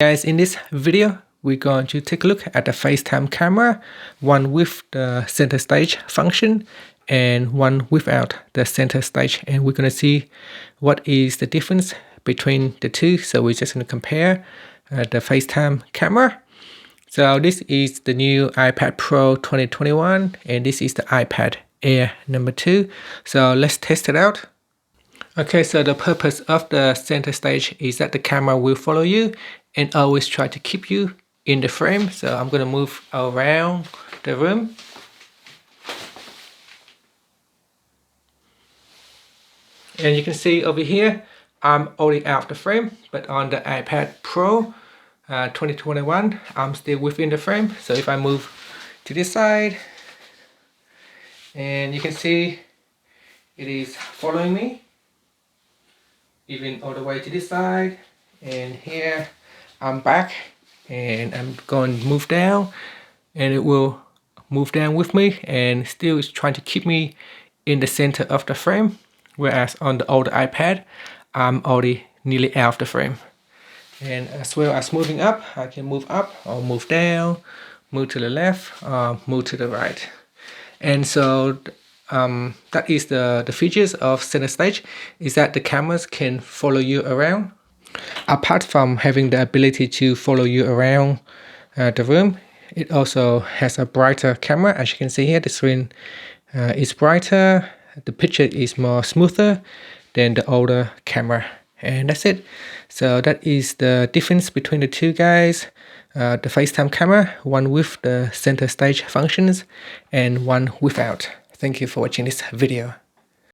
Guys, in this video we're going to take a look at the FaceTime camera, one with the center stage function and one without the center stage, and we're going to see what is the difference between the two. So we're just going to compare the FaceTime camera. So this is the new iPad Pro 2021 and this is the iPad Air number 2. So let's test it out. Okay, so the purpose of the center stage is that the camera will follow you and always try to keep you in the frame. So I'm going to move around the room. And you can see over here, I'm already out of the frame, but on the iPad Pro 2021, I'm still within the frame. So if I move to this side, and you can see it is following me, even all the way to this side, and here I'm back and I'm going to move down and it will move down with me and still is trying to keep me in the center of the frame, whereas on the older iPad I'm already nearly out of the frame. And as well as moving up, I can move up or move down, move to the left or move to the right. And so that is the features of center stage, is that the cameras can follow you around. Apart from having the ability to follow you around the room, it also has a brighter camera. As you can see here, the screen is brighter, the picture is more smoother than the older camera, and that's it. So that is the difference between the two guys. The FaceTime camera, one with the center stage functions and one without. Thank you for watching this video.